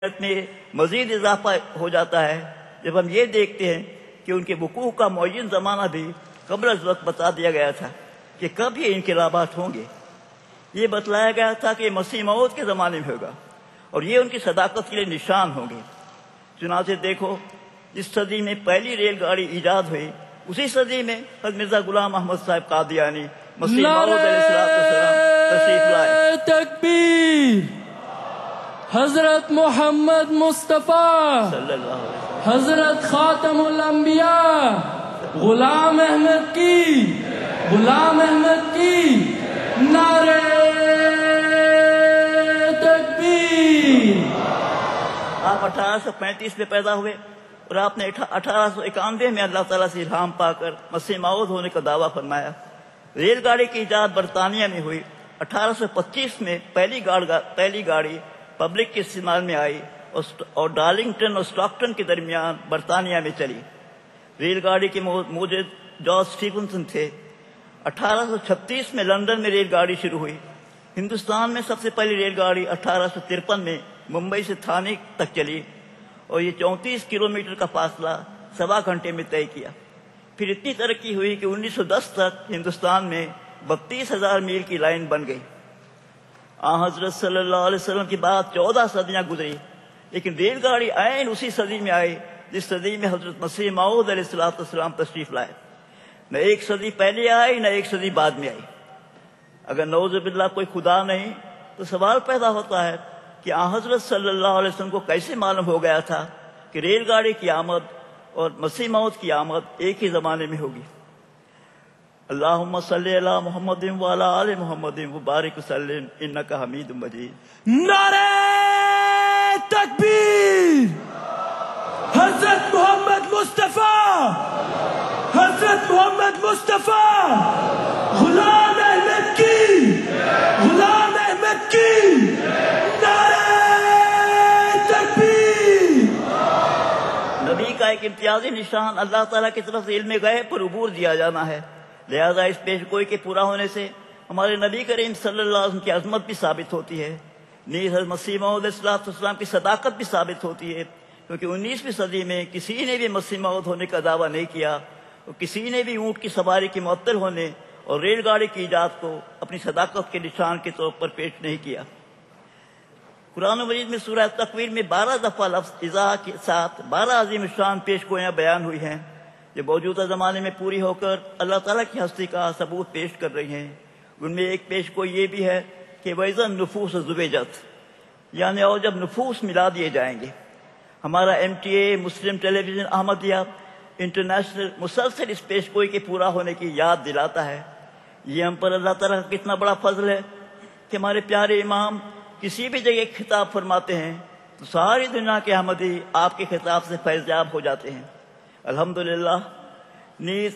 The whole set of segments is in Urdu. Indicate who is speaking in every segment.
Speaker 1: میں مزید اضافہ ہو جاتا ہے جب ہم یہ دیکھتے ہیں کہ ان کے وقوع کا معین زمانہ بھی قبل از وقت بتا دیا گیا تھا کہ کب یہ انقلابات ہوں گے۔ یہ بتلایا گیا تھا کہ مسیح موعود کے زمانے میں ہوگا اور یہ ان کی صداقت کے لیے نشان ہوں گے۔ چنانچہ دیکھو، جس صدی میں پہلی ریل گاڑی ایجاد ہوئی اسی صدی میں حضرت مرزا غلام احمد صاحب قادیانی مسیح موعود علیہ السلام تشریف لائے۔
Speaker 2: تکبیر! حضرت محمد مصطفیٰ
Speaker 1: صلی اللہ علیہ وسلم،
Speaker 2: حضرت خاتم الانبیاء غلام احمد کی، غلام احمد کی نعرہ تکبیر!
Speaker 1: آپ 1835 میں پیدا ہوئے اور آپ نے 1891 میں اللہ تعالیٰ سے الہام پا کر مسیح موعود ہونے کا دعویٰ فرمایا۔ ریل گاڑی کی ایجاد برطانیہ میں ہوئی۔ 1825 میں پہلی گاڑی پبلک کے استعمال میں آئی اور ڈارلنگٹن اور اسٹاکٹن کے درمیان برطانیہ میں چلی۔ ریل گاڑی کے موجد جارج اسٹیفنسن تھے۔ 1836 میں لندن میں ریل گاڑی شروع ہوئی۔ ہندوستان میں سب سے پہلی ریل گاڑی 1853 میں ممبئی سے تھانے تک چلی اور یہ 34 کلومیٹر کا فاصلہ 7 گھنٹے میں طے کیا۔ پھر اتنی ترقی ہوئی کہ 1910 تک ہندوستان میں 32,000 میل کی لائن بن گئی۔ حضرت صلی اللہ علیہ وسلم کی بعد 14 صدیاں گزری، لیکن ریل گاڑی عین اسی صدی میں آئی جس صدی میں حضرت مسیح موعود علیہ السلام تشریف لائے۔ نہ ایک صدی پہلے آئی نہ ایک صدی بعد میں آئی۔ اگر نعوذ باللہ کوئی خدا نہیں تو سوال پیدا ہوتا ہے کہ حضرت صلی اللہ علیہ وسلم کو کیسے معلوم ہو گیا تھا کہ ریل گاڑی کی آمد اور مسیح موعود کی آمد ایک ہی زمانے میں ہوگی۔ اللہم صلی علی محمد وعلی آل محمد وبارک وسلم انک حمید مجید۔
Speaker 2: نعرہ تکبیر! حضرت محمد مصطفیٰ، حضرت محمد مصطفیٰ غلام احمد کی، غلام احمد کی نعرہ تکبیر!
Speaker 1: نبی کا ایک امتیازی نشان اللہ تعالیٰ کی طرف سے علم غیب پر عبور دیا جانا ہے، لہذا اس پیش گوئی کے پورا ہونے سے ہمارے نبی کریم صلی اللہ علیہ وسلم کی عظمت بھی ثابت ہوتی ہے، نیز حضرت مسیح موعود علیہ السلام کی صداقت بھی ثابت ہوتی ہے، کیونکہ 19ویں صدی میں کسی نے بھی مسیح موعود ہونے کا دعویٰ نہیں کیا اور کسی نے بھی اونٹ کی سواری کے معطل ہونے اور ریل گاڑی کی ایجاد کو اپنی صداقت کے نشان کے طور پر پیش نہیں کیا۔ قرآن مجید میں سورہ تکویر میں 12 دفعہ لفظ اذا کے ساتھ 12 عظیم شان پیش گویاں بیان ہوئی ہیں جو موجودہ زمانے میں پوری ہو کر اللہ تعالیٰ کی ہستی کا ثبوت پیش کر رہی ہیں۔ ان میں ایک پیش گوئی یہ بھی ہے کہ وَإِذَا النُّفُوسُ زُوِّجَتْ، یعنی اور جب نفوس ملا دیے جائیں گے۔ ہمارا MTA مسلم ٹیلی ویژن احمدیہ انٹرنیشنل مسلسل اس پیش گوئی کے پورا ہونے کی یاد دلاتا ہے۔ یہ ہم پر اللہ تعالیٰ کا کتنا بڑا فضل ہے کہ ہمارے پیارے امام کسی بھی جگہ خطاب فرماتے ہیں تو ساری دنیا کے احمدی آپ کے خطاب سے فیض یاب ہو جاتے ہیں۔ الحمدللہ نیز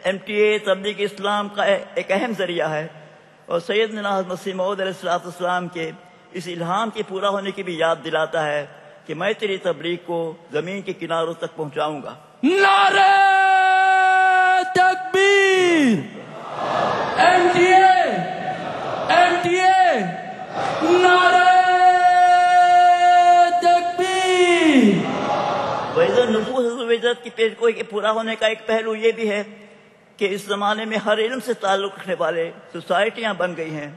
Speaker 1: MTA تبلیغ اسلام کا ایک اہم ذریعہ ہے اور سیدنا حضرت مسیح موعود علیہ السلام کے اس الہام کے پورا ہونے کی بھی یاد دلاتا ہے کہ میں تیری تبلیغ کو زمین کے کناروں تک پہنچاؤں گا۔
Speaker 2: نعرہ تکبیر! MTA نعرہ تکبیر!
Speaker 1: وَإِذَا النُّفُوسُ زُوِّجَتْ کی پیش گوئی کے پورا ہونے کا ایک پہلو یہ بھی ہے کہ اس زمانے میں ہر علم سے تعلق رکھنے والے سوسائٹیاں بن گئی ہیں۔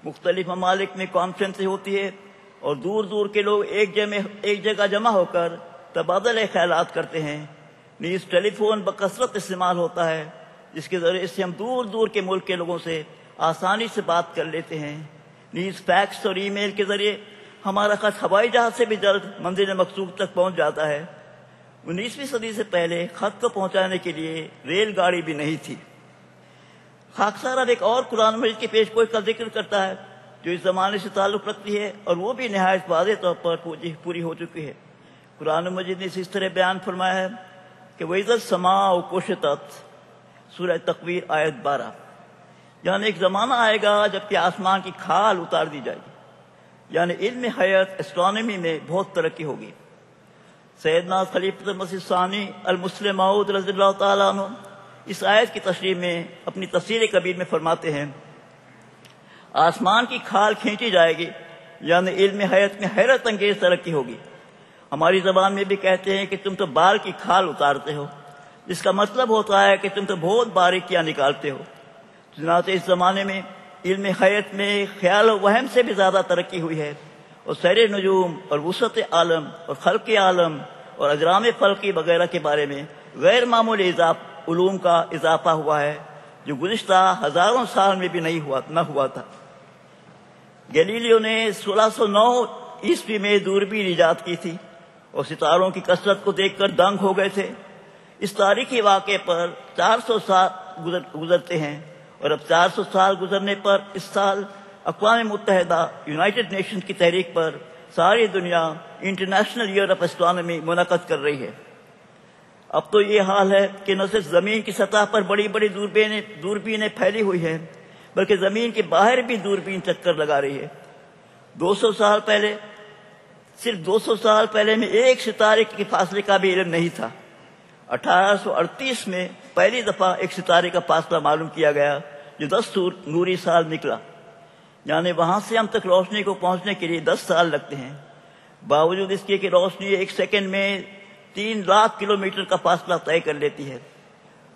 Speaker 1: مختلف ممالک میں کانفرنسیں ہوتی ہے اور دور دور کے لوگ ایک جگہ جمع ہو کر تبادلہ خیالات کرتے ہیں۔ نیز ٹیلی فون بکثرت استعمال ہوتا ہے جس کے ذریعے سے ہم دور دور کے ملک کے لوگوں سے آسانی سے بات کر لیتے ہیں۔ نیز فیکس اور ای میل کے ذریعے ہمارا خط ہوائی جہاز سے بھی جلد منزل مقصود تک پہنچ جاتا ہے۔ 19ویں صدی سے پہلے خط کو پہنچانے کے لیے ریل گاڑی بھی نہیں تھی۔ خاکسار اب ایک اور قرآن مجید کی پیش گوئی کا ذکر کرتا ہے جو اس زمانے سے تعلق رکھتی ہے اور وہ بھی نہایت واضح طور پر پوری ہو چکی ہے۔ قرآن مجید نے اس طرح بیان فرمایا ہے کہ وَإِذَا السَّمَاءُ كُشِطَتْ، سورہ تکویر آیت 12، یعنی ایک زمانہ آئے گا جبکہ آسمان کی کھال اتار دی جائے گی، یعنی علم حیات اسٹرانومی میں بہت ترقی ہوگی۔ سیدنا خلیفۃ المسیح ثانی المسلم موعود رضی اللہ تعالیٰ عنہ اس آیت کی تشریح میں اپنی تفسیر کبیر میں فرماتے ہیں آسمان کی کھال کھینچی جائے گی، یعنی علم حیات میں حیرت انگیز ترقی ہوگی۔ ہماری زبان میں بھی کہتے ہیں کہ تم تو بال کی کھال اتارتے ہو، جس کا مطلب ہوتا ہے کہ تم تو بہت باریکیاں نکالتے ہو۔ چنانچہ اس زمانے میں علم خیت میں خیال و وہم سے بھی زیادہ ترقی ہوئی ہے، اور سیر نجوم اور وسعت عالم اور خلق عالم اور اجرام فلکی وغیرہ کے بارے میں غیر معمولی علوم کا اضافہ ہوا ہے، جو گزشتہ ہزاروں سال میں بھی نہ ہوا تھا۔ گیلیلیو نے 1609 عیسوی میں دوربین ایجاد کی تھی اور ستاروں کی کثرت کو دیکھ کر دنگ ہو گئے تھے۔ اس تاریخی واقعے پر 400 سال گزرتے ہیں، اور اب 400 سال گزرنے پر اس سال اقوام متحدہ یونائٹڈ نیشن کی تحریک پر ساری دنیا انٹرنیشنل ایئر آف اسٹرانومی منعقد کر رہی ہے۔ اب تو یہ حال ہے کہ نہ صرف زمین کی سطح پر بڑی بڑی دوربینیں پھیلی ہوئی ہیں، بلکہ زمین کے باہر بھی دوربین چکر لگا رہی ہے۔ 200 سال پہلے صرف 200 سال پہلے میں ایک ستارے کے فاصلے کا بھی علم نہیں تھا۔ 1838 میں پہلی دفعہ ایک ستارے کا فاصلہ معلوم کیا گیا جو 10 نوری سال نکلا، یعنی وہاں سے ہم تک روشنی کو پہنچنے کے لیے 10 سال لگتے ہیں۔ باوجود اس کے کہ روشنی ایک سیکنڈ میں 3 لاکھ کلومیٹر کا فاصلہ طے کر لیتی ہے۔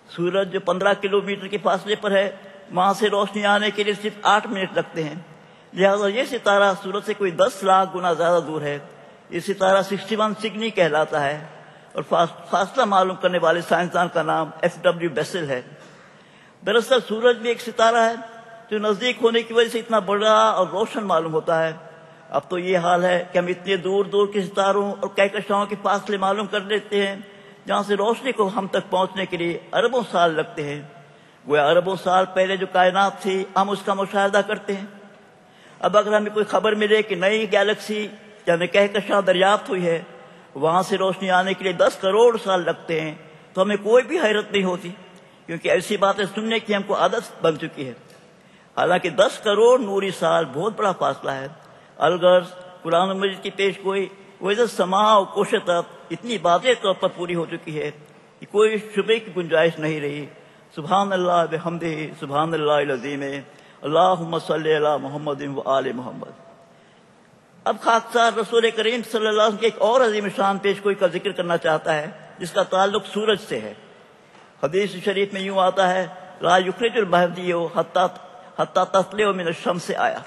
Speaker 1: سورج جو 15 کلومیٹر کے فاصلے پر ہے، وہاں سے روشنی آنے کے لیے صرف 8 منٹ لگتے ہیں۔ لہذا یہ ستارہ سورج سے کوئی 10 لاکھ گنا زیادہ دور ہے۔ یہ ستارہ 61 سگنی کہلاتا ہے، اور فاصلہ معلوم کرنے والے سائنسدان کا نام FW بیسل ہے۔ دراصل سورج بھی ایک ستارہ ہے جو نزدیک ہونے کی وجہ سے اتنا بڑا اور روشن معلوم ہوتا ہے۔ اب تو یہ حال ہے کہ ہم اتنے دور دور کے ستاروں اور کہکشاؤں کے فاصلے معلوم کر لیتے ہیں جہاں سے روشنی کو ہم تک پہنچنے کے لیے اربوں سال لگتے ہیں۔ وہ اربوں سال پہلے جو کائنات تھی ہم اس کا مشاہدہ کرتے ہیں۔ اب اگر ہمیں کوئی خبر ملے کہ نئی گیلیکسی یعنی کہکشاں دریافت ہوئی ہے، وہاں سے روشنی آنے کے لیے 10 کروڑ سال لگتے ہیں، تو ہمیں کوئی بھی حیرت نہیں ہوتی، کیونکہ ایسی باتیں سننے کی ہم کو عادت بن چکی ہے۔ حالانکہ 10 کروڑ نوری سال بہت بڑا فاصلہ ہے۔ الغرض قرآن مجید کی پیش گوئی وَإِذَا السَّمَاءُ كُشِطَتْ اتنی واضح طور پر پوری ہو چکی ہے کہ کوئی شبے کی گنجائش نہیں رہی۔ سبحان اللہ بحمدہ، سبحان اللہ العظیم، اللہم صلی علی محمد وآل محمد۔ اب خاکسار رسول کریم صلی اللہ علیہ وسلم کے ایک اور عظیم شان پیش گوئی کا ذکر کرنا چاہتا ہے جس کا تعلق سورج سے ہے۔ حدیث شریف میں یوں آتا ہے لا یخرج المہدی حتی تطلع من الشمس آیا،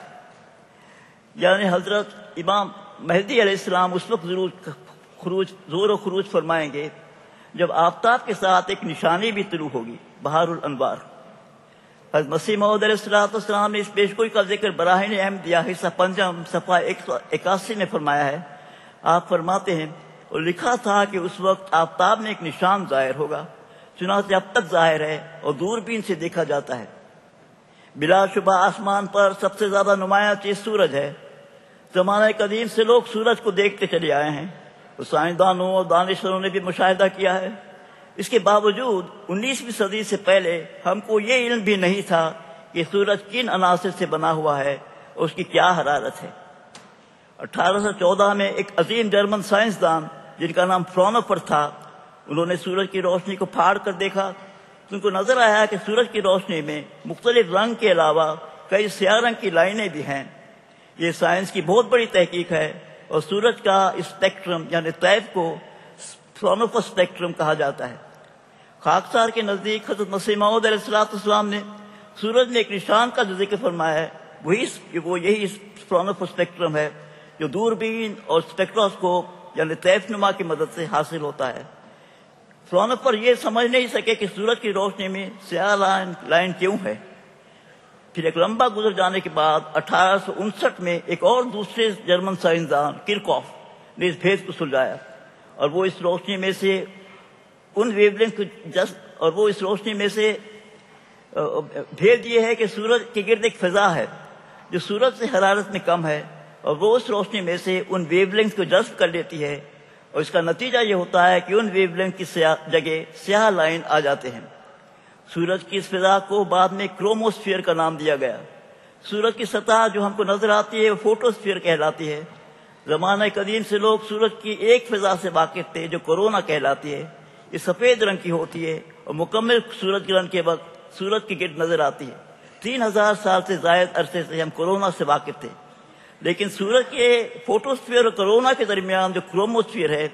Speaker 1: یعنی حضرت امام مہدی علیہ السلام اس وقت ظہور و خروج فرمائیں گے جب آفتاب کے ساتھ ایک نشانی بھی طلوع ہوگی، بہار الانوار۔ حضرت مسیح موعود علیہ السلام نے اس پیش گوئی کا ذکر براہین احمدیہ حصہ پنجم صفحہ 181 میں فرمایا ہے۔ آپ فرماتے ہیں اور لکھا تھا کہ اس وقت آفتاب میں ایک نشان ظاہر ہوگا، چنانچہ اب تک ظاہر ہے اور دوربین سے دیکھا جاتا ہے۔ بلا شبہ آسمان پر سب سے زیادہ نمایاں چیز سورج ہے۔ زمانہ قدیم سے لوگ سورج کو دیکھتے چلے آئے ہیں، اور سائنسدانوں اور دانشوروں نے بھی مشاہدہ کیا ہے۔ اس کے باوجود 19ویں صدی سے پہلے ہم کو یہ علم بھی نہیں تھا کہ سورج کن عناصر سے بنا ہوا ہے اور اس کی کیا حرارت ہے۔ 1814 میں ایک عظیم جرمن سائنسدان جن کا نام فرونوفر تھا، انہوں نے سورج کی روشنی کو پھاڑ کر دیکھا تو ان کو نظر آیا کہ سورج کی روشنی میں مختلف رنگ کے علاوہ کئی سیاہ رنگ کی لائنیں بھی ہیں۔ یہ سائنس کی بہت بڑی تحقیق ہے، اور سورج کا اسپیکٹرم یعنی طیف کو فرونوفر اسپیکٹرم کہا جاتا ہے۔ خاکسار کے نزدیک حضرت مسیح موعود علیہ السلام نے سورج میں ایک نشان کا جو ذکر فرمایا ہے وہ یہی فرونوفر اسپیکٹرم ہے جو دوربین اور اسپیکٹروسکوپ یعنی طیف نما کی مدد سے حاصل ہوتا ہے۔ فرونوفر یہ سمجھ نہیں سکے کہ سورج کی روشنی میں سیاہ لائن کیوں ہے۔ پھر ایک لمبا گزر جانے کے بعد 1859 میں ایک اور دوسرے جرمن سائنسدان کرکوف نے اس بھید کو سلجھایا، اور وہ اس روشنی میں سے بھید یہ ہے کہ سورج کے گرد ایک فضا ہے جو سورج سے حرارت میں کم ہے، اور وہ اس روشنی میں سے ان ویو لینگز کو جذب کر لیتی ہے، اور اس کا نتیجہ یہ ہوتا ہے کہ ان ویو لینگز کی جگہ سیاہ لائن آ جاتے ہیں۔ سورج کی اس فضا کو بعد میں کروموسفیئر کا نام دیا گیا۔ سورج کی سطح جو ہم کو نظر آتی ہے وہ فوٹوسفیئر کہلاتی ہے۔ زمانہ قدیم سے لوگ سورج کی ایک فضا سے واقف تھے جو کورونا کہلاتی ہے۔ یہ سفید رنگ کی ہوتی ہے اور مکمل سورج گرہن کے وقت سورج کے گرد نظر آتی ہے۔ 3000 سال سے زائد عرصے سے ہم کورونا سے واقف تھے۔ لیکن سورج کے فوٹوسفیئر اور کرونا کے درمیان جو کروموسفیئر ہے